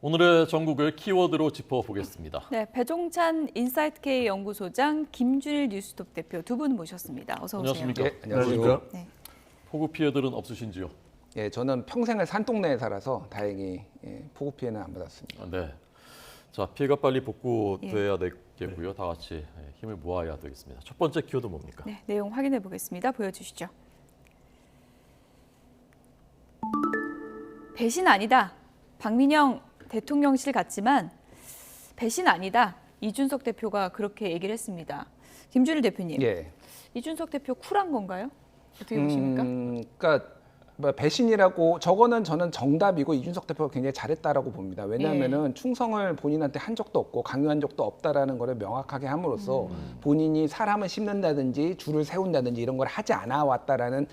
오늘의 전국을 키워드로 짚어보겠습니다. 네, 배종찬 인사이트K 연구소장, 김준일 뉴스톱 대표 두 분 모셨습니다. 어서 오세요. 안녕하십니까? 예, 안녕하세요. 네. 폭우 피해들은 없으신지요? 예, 저는 평생을 산동네에 살아서 다행히 폭우 피해는 안 받았습니다. 네. 자, 피해가 빨리 복구돼야 되겠고요. 다 같이 힘을 모아야 되겠습니다. 첫 번째 키워드 뭡니까? 네, 내용 확인해 보겠습니다. 보여주시죠. 배신 아니다. 박민영 대통령실 갔지만 배신 아니다. 이준석 대표가 그렇게 얘기를 했습니다. 김준일 대표님, 예. 이준석 대표 쿨한 건가요? 어떻게 보십니까? 그러니까 뭐 배신이라고 저거는 저는 정답이고 이준석 대표가 굉장히 잘했다라고 봅니다. 왜냐하면은 충성을 본인한테 한 적도 없고 강요한 적도 없다라는 거를 명확하게 함으로써 본인이 사람을 씹는다든지 줄을 세운다든지 이런 걸 하지 않아 왔다라는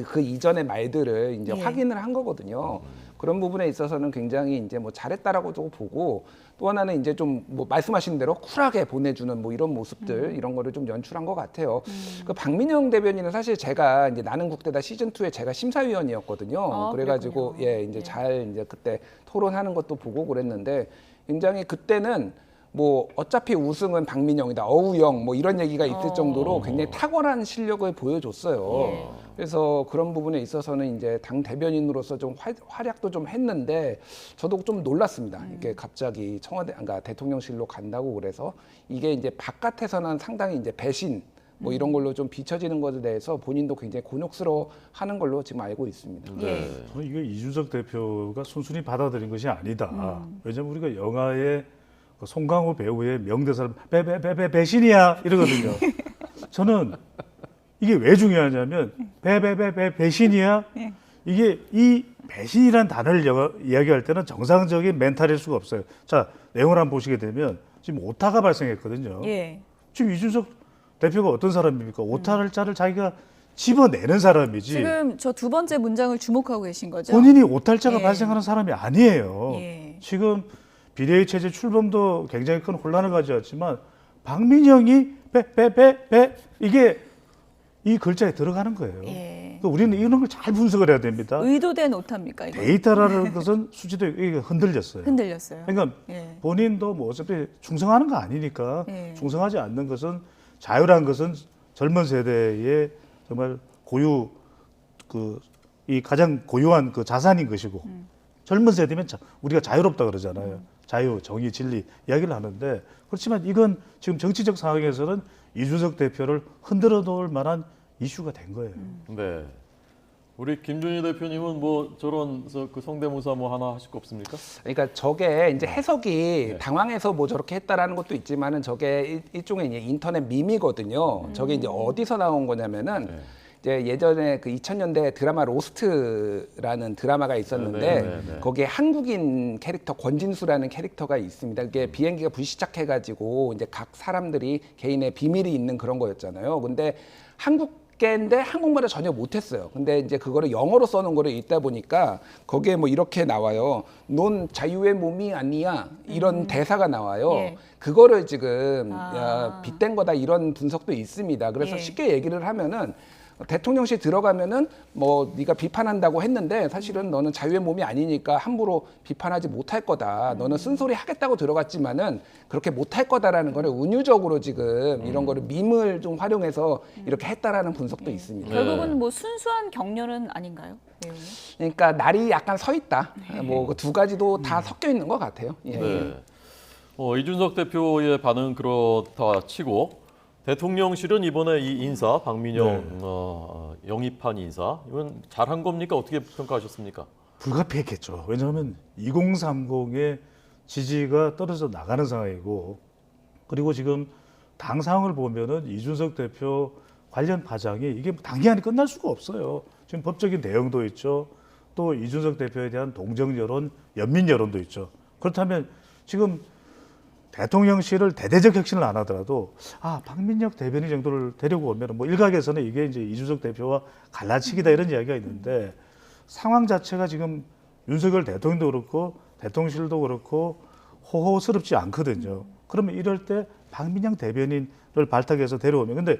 그 이전의 말들을 이제 확인을 한 거거든요. 그런 부분에 있어서는 굉장히 이제 뭐 잘했다라고도 보고 또 하나는 이제 좀 뭐 말씀하신 대로 쿨하게 보내주는 뭐 이런 모습들 이런 거를 좀 연출한 것 같아요. 그 박민영 대변인은 사실 제가 이제 나는 국대다 시즌 2에 제가 심사위원이었거든요. 그래가지고 그랬군요. 예 이제 잘 이제 그때 토론하는 것도 보고 그랬는데 굉장히 그때는 뭐 어차피 우승은 박민영이다, 어우영 뭐 이런 얘기가 있을 정도로 굉장히 탁월한 실력을 보여줬어요. 그래서 그런 부분에 있어서는 이제 당 대변인으로서 좀 활약도 좀 했는데 저도 좀 놀랐습니다. 이게 갑자기 청와대, 그러니까 대통령실로 간다고 그래서 이게 이제 바깥에서는 상당히 이제 배신 뭐 이런 걸로 좀 비춰지는 것에 대해서 본인도 굉장히 곤욕스러워하는 걸로 지금 알고 있습니다. 예. 저는 이거 이준석 대표가 순순히 받아들인 것이 아니다. 왜냐하면 우리가 영화의 그 송강호 배우의 명대사를 배신이야 이러거든요. 저는 이게 왜 중요하냐면 배신이야. 이게 이 배신이란 단어를 이야기할 때는 정상적인 멘탈일 수가 없어요. 자, 내용을 한번 보시게 되면 지금 오타가 발생했거든요. 예. 지금 이준석 대표가 어떤 사람입니까? 오탈자를 자기가 집어내는 사람이지. 지금 저 두 번째 문장을 주목하고 계신 거죠? 본인이 오탈자가 예. 발생하는 사람이 아니에요. 예. 지금 비대위 체제 출범도 굉장히 큰 혼란을 가져왔지만 박민영이 배 이게 이 글자에 들어가는 거예요. 예. 그러니까 우리는 이런 걸 잘 분석을 해야 됩니다. 의도된 오타입니까? 이거? 데이터라는 것은 수치도 이게 흔들렸어요. 흔들렸어요. 그러니까 예. 본인도 뭐 어차피 충성하는 거 아니니까 예. 충성하지 않는 것은 자유란 것은 젊은 세대의 정말 고유 이 가장 고유한 그 자산인 것이고 젊은 세대면 우리가 자유롭다 그러잖아요. 자유, 정의, 진리 이야기를 하는데 그렇지만 이건 지금 정치적 상황에서는 이준석 대표를 흔들어 놓을 만한 이슈가 된 거예요. 네. 우리 김준일 대표님은 뭐 저런 그 성대모사 뭐 하나 하실 거 없습니까? 그러니까 저게 이제 해석이 당황해서 뭐 저렇게 했다라는 것도 있지만은 저게 일종의 이제 인터넷 밈이거든요. 저게 이제 어디서 나온 거냐면은 이제 예전에 그 2000년대 드라마 로스트라는 드라마가 있었는데 거기에 한국인 캐릭터 권진수라는 캐릭터가 있습니다. 그게 비행기가 불시착해가지고 이제 각 사람들이 개인의 비밀이 있는 그런 거였잖아요. 근데 한국계인데 한국말을 전혀 못했어요. 근데 이제 그거를 영어로 써놓은 거를 읽다 보니까 거기에 뭐 이렇게 나와요. 넌 자유의 몸이 아니야. 이런 대사가 나와요. 예. 그거를 지금 아. 빗댄 거다 이런 분석도 있습니다. 그래서 예. 쉽게 얘기를 하면은 대통령실 들어가면은 뭐 네가 비판한다고 했는데 사실은 너는 자유의 몸이 아니니까 함부로 비판하지 못할 거다. 너는 쓴소리 하겠다고 들어갔지만은 그렇게 못할 거다라는 거를 운유적으로 지금 이런 거를 밈을 좀 활용해서 이렇게 했다라는 분석도 있습니다. 결국은 뭐 순수한 격려는 아닌가요? 내용이? 그러니까 날이 약간 서 있다. 뭐 그 두 가지도 다 섞여 있는 것 같아요. 예. 네. 이준석 대표의 반응 그렇다 치고 대통령실은 이번에 이 인사 박민영 영입한 인사 이건 잘한 겁니까? 어떻게 평가하셨습니까? 불가피했겠죠. 왜냐하면 2030의 지지가 떨어져 나가는 상황이고 그리고 지금 당 상황을 보면은 이준석 대표 관련 파장이 이게 단기간에 끝날 수가 없어요. 지금 법적인 대응도 있죠. 또 이준석 대표에 대한 동정 여론, 연민 여론도 있죠. 그렇다면 지금 대통령실을 대대적 혁신을 안 하더라도 박민혁 대변인 정도를 데리고 오면 뭐 일각에서는 이게 이제 이준석 대표와 갈라치기다 이런 이야기가 있는데 상황 자체가 지금 윤석열 대통령도 그렇고 대통령실도 그렇고 호호스럽지 않거든요. 그러면 이럴 때 박민영 대변인을 발탁해서 데려오면 근데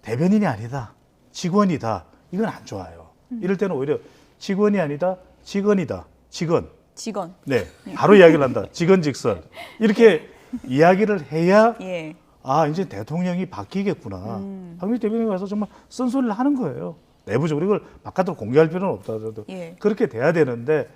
대변인이 아니다, 직원이다 이건 안 좋아요. 이럴 때는 오히려 직원이 아니다, 직원이다, 직원 직원. 네, 바로 이야기를 한다. 직언직설. 이렇게 이야기를 해야 예. 아 이제 대통령이 바뀌겠구나. 박민영 대변인이 와서 정말 쓴소리를 하는 거예요. 내부적으로 이걸 바깥으로 공개할 필요는 없다 하더라도 예. 그렇게 돼야 되는데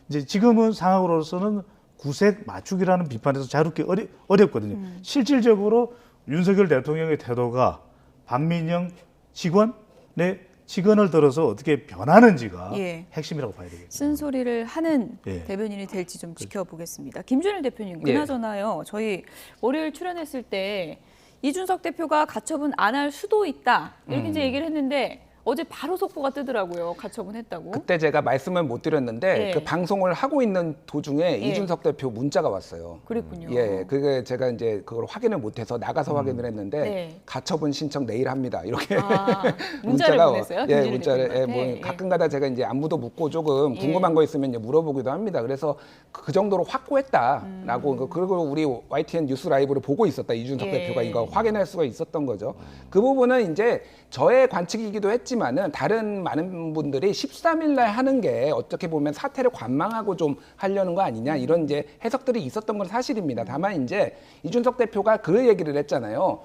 이제 지금은 상황으로서는 구색 맞추기라는 비판에서 자유롭게 어렵거든요. 실질적으로 윤석열 대통령의 태도가 박민영 직원의 직언을 들어서 어떻게 변하는지가 예. 핵심이라고 봐야 되겠죠. 쓴소리를 하는 예. 대변인이 될지 좀 지켜보겠습니다. 김준일 대표님, 예. 그나저나요. 저희 월요일 출연했을 때 이준석 대표가 가처분 안 할 수도 있다. 이렇게 이제 얘기를 했는데 어제 바로 속보가 뜨더라고요. 가처분 했다고. 그때 제가 말씀을 못 드렸는데 예. 그 방송을 하고 있는 도중에 예. 이준석 대표 문자가 왔어요. 그랬군요. 예, 그게 제가 이제 그걸 확인을 못해서 나가서 확인을 했는데 네. 가처분 신청 내일 합니다. 이렇게 아, 문자를 보냈어요? 예, 김준일 문자를 대표님한테? 뭐 예. 가끔가다 제가 이제 안부도 묻고 조금 예. 궁금한 거 있으면 이제 물어보기도 합니다. 그래서 그 정도로 확고했다라고 그리고 우리 YTN 뉴스 라이브를 보고 있었다 이준석 예. 대표가 이거 확인할 수가 있었던 거죠. 그 부분은 이제 저의 관측이기도 했지만은 다른 많은 분들이 13일 날 하는 게 어떻게 보면 사태를 관망하고 좀 하려는 거 아니냐 이런 이제 해석들이 있었던 건 사실입니다. 다만 이제 이준석 대표가 그 얘기를 했잖아요.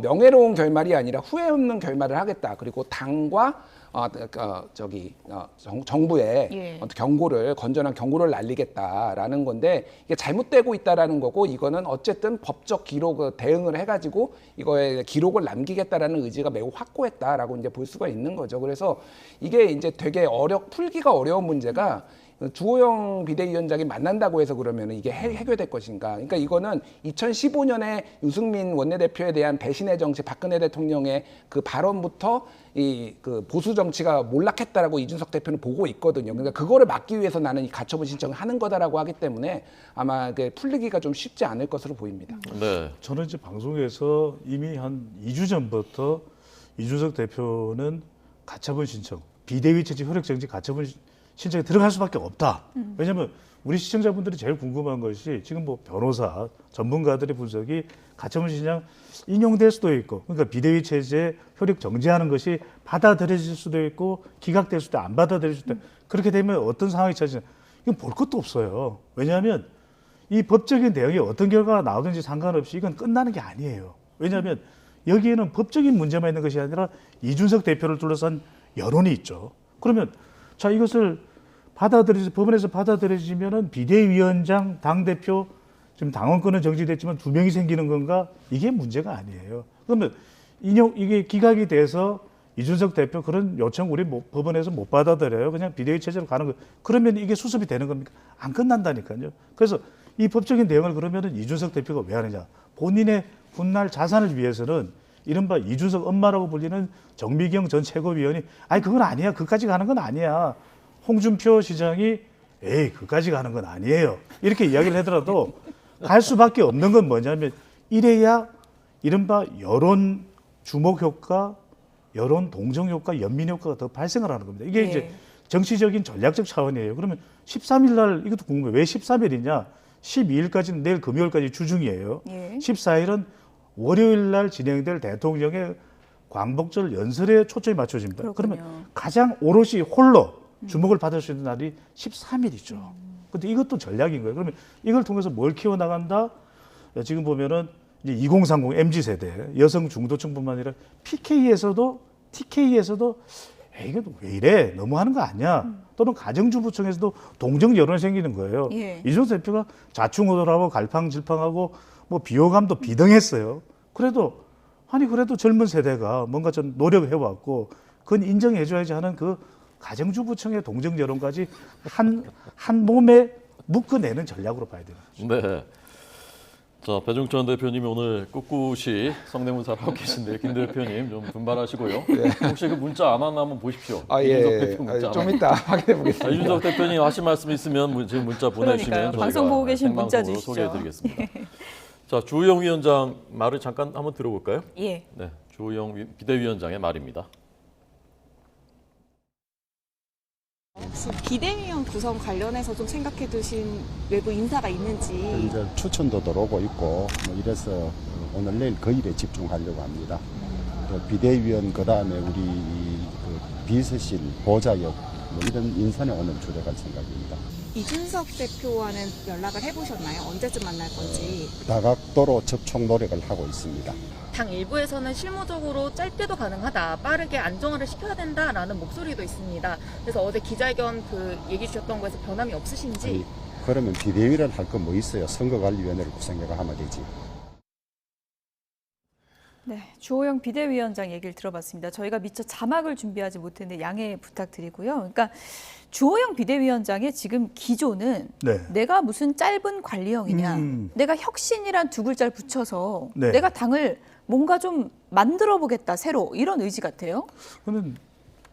명예로운 결말이 아니라 후회 없는 결말을 하겠다. 그리고 당과 정부에 예. 경고를 건전한 경고를 날리겠다라는 건데 이게 잘못되고 있다라는 거고 이거는 어쨌든 법적 기록 대응을 해가지고 이거에 기록을 남기겠다라는 의지가 매우 확고했다라고 이제 볼 수가 있는 거죠. 그래서 이게 이제 되게 풀기가 어려운 문제가 주호영 비대위원장이 만난다고 해서 그러면 이게 해결될 것인가? 그러니까 이거는 2015년에 유승민 원내대표에 대한 배신의 정치, 박근혜 대통령의 그 발언부터 그 보수 정치가 몰락했다라고 이준석 대표는 보고 있거든요. 그러니까 그거를 막기 위해서 나는 이 가처분 신청을 하는 거다라고 하기 때문에 아마 그 풀리기가 좀 쉽지 않을 것으로 보입니다. 네. 저는 이제 방송에서 이미 한 2주 전부터 이준석 대표는 가처분 신청, 비대위 체제 효력 정지 가처분 신청에 들어갈 수밖에 없다. 왜냐하면 우리 시청자분들이 제일 궁금한 것이 지금 뭐 변호사, 전문가들의 분석이 가처분 신청 인용될 수도 있고, 그러니까 비대위 체제 효력 정지하는 것이 받아들여질 수도 있고, 기각될 수도 있고, 안 받아들일 수도 있고, 그렇게 되면 어떤 상황이 처지냐. 이건 볼 것도 없어요. 왜냐하면 이 법적인 대응이 어떤 결과가 나오든지 상관없이 이건 끝나는 게 아니에요. 왜냐하면 여기에는 법적인 문제만 있는 것이 아니라 이준석 대표를 둘러싼 여론이 있죠. 그러면 자 이것을 법원에서 받아들여지면은 비대위원장, 당대표 지금 당원권은 정지됐지만 2명이 생기는 건가? 이게 문제가 아니에요. 그러면 이게 기각이 돼서 이준석 대표 그런 요청 우리 법원에서 못 받아들여요. 그냥 비대위 체제로 가는 거. 그러면 이게 수습이 되는 겁니까? 안 끝난다니까요. 그래서 이 법적인 대응을 그러면은 이준석 대표가 왜 하느냐? 본인의 훗날 자산을 위해서는 이른바 이준석 엄마라고 불리는 정미경 전 최고위원이 아니 그건 아니야. 그까지 가는 건 아니야. 홍준표 시장이 에이 그까지 가는 건 아니에요. 이렇게 이야기를 하더라도 갈 수밖에 없는 건 뭐냐면 이래야 이른바 여론 주목 효과, 여론 동정 효과, 연민 효과가 더 발생을 하는 겁니다. 이게 네. 이제 정치적인 전략적 차원이에요. 그러면 13일 날 이것도 궁금해요. 왜 13일이냐? 12일까지는 내일 금요일까지 주중이에요. 예. 14일은 월요일 날 진행될 대통령의 광복절 연설에 초점이 맞춰집니다. 그렇군요. 그러면 가장 오롯이 홀로 주목을 받을 수 있는 날이 13일이죠. 근데 이것도 전략인 거예요. 그러면 이걸 통해서 뭘 키워나간다? 지금 보면은 이제 2030 MZ세대, 여성 중도층뿐만 아니라 TK에서도 이게 왜 이래? 너무 하는 거 아니야? 또는 가정주부층에서도 동정 여론이 생기는 거예요. 예. 이준석 대표가 좌충우돌하고 갈팡질팡하고 뭐 비호감도 비등했어요. 그래도 젊은 세대가 뭔가 좀 노력을 해왔고 그건 인정해줘야지 하는 그 가정주부층의 동정 여론까지 한 몸에 묶어내는 전략으로 봐야 되는 거죠. 네. 자, 배종찬 대표님이 오늘 꿋꿋이 성대모사를 하고 계신데 김 대표님 좀 분발하시고요. 혹시 그 문자 안 왔나 한번 보십시오. 이준석 대표 문자 좀 안 이따 확인해 보겠습니다. 이준석 대표님 하실 말씀 있으면 지금 문자 보내주시면 그러니까요. 저희가 방송 보고 계신 문자 생방송으로 주시죠. 소개해드리겠습니다. 자, 주호영 위원장 말을 잠깐 한번 들어볼까요? 예. 네, 주호영 비대위원장의 말입니다. 혹시 비대위원 구성 관련해서 좀 생각해 두신 외부 인사가 있는지. 이제 추천도 들어오고 있고 뭐 이래서 오늘 내일 그 일에 집중하려고 합니다. 또 비대위원 그다음에 우리 그 비서실 보좌역 뭐 이런 인선에 오늘 주력할 생각입니다. 이준석 대표와는 연락을 해보셨나요? 언제쯤 만날 건지. 다각도로 접촉 노력을 하고 있습니다. 당 일부에서는 실무적으로 짧게도 가능하다, 빠르게 안정화를 시켜야 된다라는 목소리도 있습니다. 그래서 어제 기자회견 얘기 주셨던 거에서 변함이 없으신지. 아니, 그러면 비대위를 할 거 뭐 있어요? 선거관리위원회를 구성해가 하면 되지. 네, 주호영 비대위원장 얘기를 들어봤습니다. 저희가 미처 자막을 준비하지 못했는데 양해 부탁드리고요. 그러니까 주호영 비대위원장의 지금 기조는 네. 내가 무슨 짧은 관리형이냐, 내가 혁신이란 두 글자를 붙여서 네. 내가 당을 뭔가 좀 만들어 보겠다, 새로, 이런 의지 같아요. 그는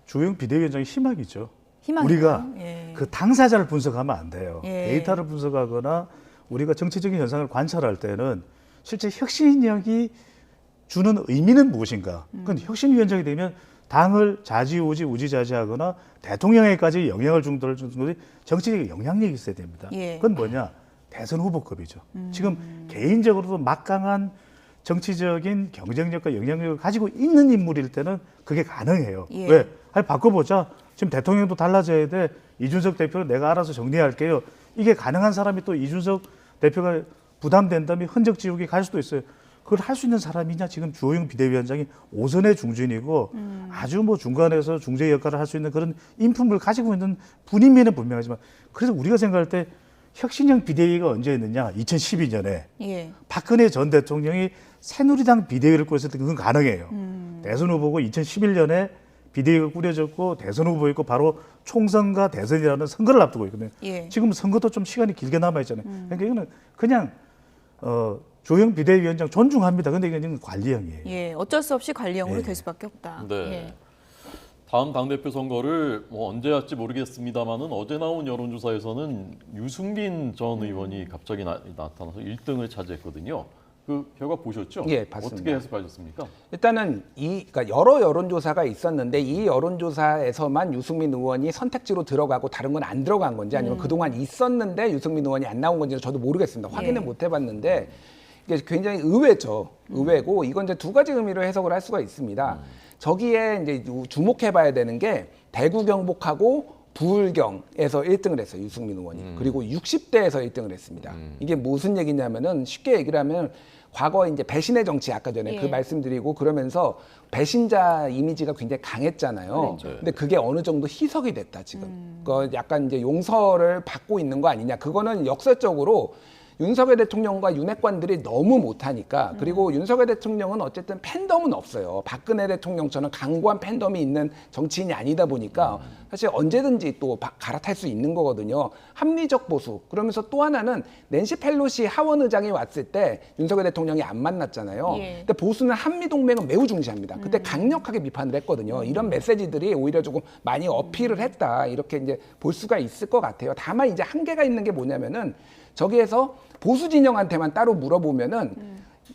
주호영 비대위원장의 희망이죠. 희망이요. 우리가 예. 그 당사자를 분석하면 안 돼요. 예. 데이터를 분석하거나 우리가 정치적인 현상을 관찰할 때는 실제 혁신력이 주는 의미는 무엇인가? 그건 혁신위원장이 되면 당을 좌지우지 우지좌지하거나 대통령에까지 영향을 주는 것이 정치적 영향력이 있어야 됩니다. 예. 그건 뭐냐? 대선 후보급이죠. 지금 개인적으로도 막강한 정치적인 경쟁력과 영향력을 가지고 있는 인물일 때는 그게 가능해요. 예. 왜? 아니 바꿔보자. 지금 대통령도 달라져야 돼. 이준석 대표는 내가 알아서 정리할게요. 이게 가능한 사람이 또 이준석 대표가 부담된다면 흔적 지우기 갈 수도 있어요. 그걸 할 수 있는 사람이냐? 지금 주호영 비대위원장이 5선의 중진이고 아주 뭐 중간에서 중재 역할을 할 수 있는 그런 인품을 가지고 있는 분임에는 분명하지만, 그래서 우리가 생각할 때 혁신형 비대위가 언제 했느냐? 2012년에 예. 박근혜 전 대통령이 새누리당 비대위를 꾸렸을 때 그건 가능해요. 대선 후보고 2011년에 비대위가 꾸려졌고 대선 후보였고 바로 총선과 대선이라는 선거를 앞두고 있거든요. 예. 지금 선거도 좀 시간이 길게 남아 있잖아요. 그러니까 이거는 그냥 조영 비대위원장 존중합니다. 근데 이건 관리형이에요. 예, 어쩔 수 없이 관리형으로 예. 될 수밖에 없다. 네. 예. 다음 당대표 선거를 뭐 언제 할지 모르겠습니다만은 어제 나온 여론조사에서는 유승민 전 의원이 갑자기 나타나서 1등을 차지했거든요. 그 결과 보셨죠? 예, 봤습니다. 어떻게 해석하셨습니까? 일단은 그러니까 여러 여론조사가 있었는데 이 여론조사에서만 유승민 의원이 선택지로 들어가고 다른 건 안 들어간 건지 아니면 그동안 있었는데 유승민 의원이 안 나온 건지는 저도 모르겠습니다. 확인을 예. 못 해봤는데 이게 굉장히 의외죠. 의외고 이건 이제 두 가지 의미로 해석을 할 수가 있습니다. 저기에 이제 주목해봐야 되는 게 대구 경북하고 부울경에서 1등을 했어요. 유승민 의원이. 그리고 60대에서 1등을 했습니다. 이게 무슨 얘기냐면은 쉽게 얘기를 하면 과거 이제 배신의 정치 아까 전에 예. 그 말씀드리고 그러면서 배신자 이미지가 굉장히 강했잖아요. 그렇죠. 근데 그게 어느 정도 희석이 됐다 지금. 그 약간 이제 용서를 받고 있는 거 아니냐. 그거는 역설적으로 윤석열 대통령과 윤핵관들이 너무 못하니까, 그리고 윤석열 대통령은 어쨌든 팬덤은 없어요. 박근혜 대통령처럼 강고한 팬덤이 있는 정치인이 아니다 보니까 사실 언제든지 또 갈아탈 수 있는 거거든요. 합리적 보수. 그러면서 또 하나는 낸시 펠로시 하원 의장이 왔을 때 윤석열 대통령이 안 만났잖아요. 예. 근데 보수는 한미 동맹은 매우 중시합니다. 그때 강력하게 비판을 했거든요. 이런 메시지들이 오히려 조금 많이 어필을 했다. 이렇게 이제 볼 수가 있을 것 같아요. 다만 이제 한계가 있는 게 뭐냐면은 저기에서 보수 진영한테만 따로 물어보면은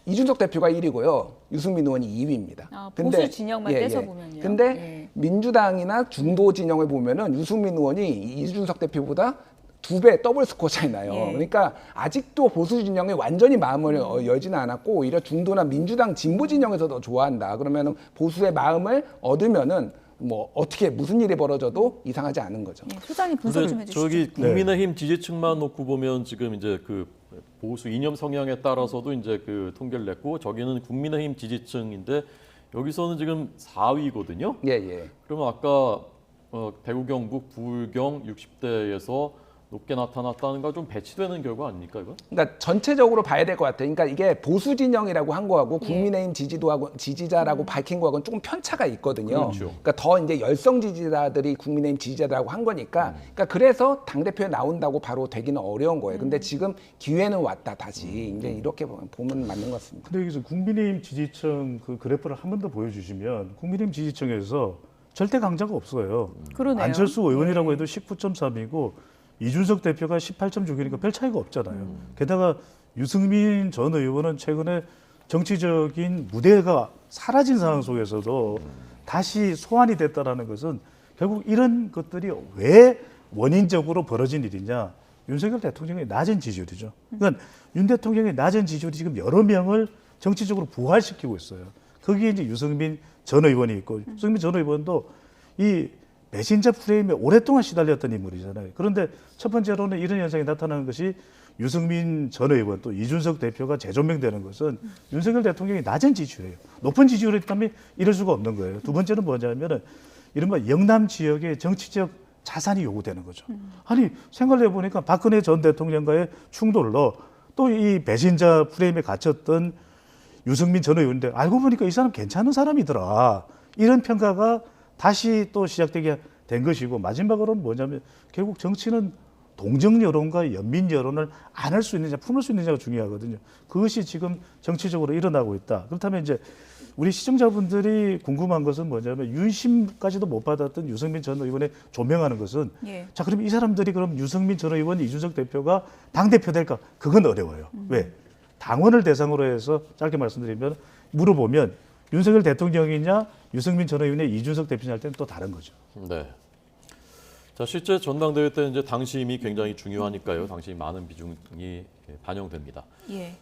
이준석 대표가 1위고요. 유승민 의원이 2위입니다. 아, 보수 진영만 떼서 보면요. 근데 예. 민주당이나 중도 진영을 보면은 유승민 의원이 이준석 대표보다 2배 더블 스코어 차이 나요. 예. 그러니까 아직도 보수 진영이 완전히 마음을 열지는 않았고 오히려 중도나 민주당 진보 진영에서 더 좋아한다. 그러면은 보수의 마음을 얻으면은 뭐 어떻게 무슨 일이 벌어져도 이상하지 않은 거죠. 예, 소장님 분석 좀 근데 해주시죠. 저기 국민의힘 지지층만 놓고 보면 지금 이제 그 보수 이념 성향에 따라서도 이제 그 통계를 냈고 저기는 국민의힘 지지층인데 여기서는 지금 4위거든요. 예, 예. 그러면 아까 대구 경북 부울경 60대에서 높게 나타났다는 거 좀 배치되는 결과 아닙니까 이거? 그러니까 전체적으로 봐야 될 것 같아요. 그러니까 이게 보수 진영이라고 한 거하고 국민의힘 지지도하고 지지자라고 밝힌 거하고는 조금 편차가 있거든요. 그렇죠. 그러니까 더 이제 열성 지지자들이 국민의힘 지지자라고 한 거니까. 그러니까 그래서 당 대표에 나온다고 바로 되기는 어려운 거예요. 근데 지금 기회는 왔다 다시 이제 이렇게 보면 맞는 것 같습니다. 근데 여기서 국민의힘 지지층 그 그래프를 한 번 더 보여주시면 국민의힘 지지층에서 절대 강자가 없어요. 그러네요. 안철수 의원이라고 해도 19.3이고 이준석 대표가 18.6이니까 별 차이가 없잖아요. 게다가 유승민 전 의원은 최근에 정치적인 무대가 사라진 상황 속에서도 다시 소환이 됐다는 것은 결국 이런 것들이 왜 원인적으로 벌어진 일이냐. 윤석열 대통령의 낮은 지지율이죠. 그러니까 윤 대통령의 낮은 지지율이 지금 여러 명을 정치적으로 부활시키고 있어요. 거기에 이제 유승민 전 의원이 있고 유승민 전 의원도 이 배신자 프레임에 오랫동안 시달렸던 인물이잖아요. 그런데 첫 번째로는 이런 현상이 나타나는 것이 유승민 전 의원 또 이준석 대표가 재조명되는 것은 윤석열 대통령이 낮은 지지율이에요. 높은 지지율이 있다면 이럴 수가 없는 거예요. 두 번째는 뭐냐면은 이른바 영남 지역의 정치적 자산이 요구되는 거죠. 아니 생각을 해보니까 박근혜 전 대통령과의 충돌로 또 이 배신자 프레임에 갇혔던 유승민 전 의원인데 알고 보니까 이 사람 괜찮은 사람이더라. 이런 평가가 다시 또 시작되게 된 것이고 마지막으로는 뭐냐면 결국 정치는 동정 여론과 연민 여론을 안을 수 있느냐 품을 수 있느냐가 중요하거든요. 그것이 지금 정치적으로 일어나고 있다. 그렇다면 이제 우리 시청자분들이 궁금한 것은 뭐냐면 윤심까지도 못 받았던 유승민 전 의원의 조명하는 것은 예. 자 그럼 이 사람들이 그럼 유승민 전 의원, 이준석 대표가 당대표 될까? 그건 어려워요. 왜? 당원을 대상으로 해서 짧게 말씀드리면 물어보면 윤석열 대통령이냐 유승민 전 의원의 이준석 대표냐 할 때는 또 다른 거죠. 네. 자, 실제 전당대회 때 이제 당심이 굉장히 중요하니까요. 당심이 많은 비중이 반영됩니다. 예.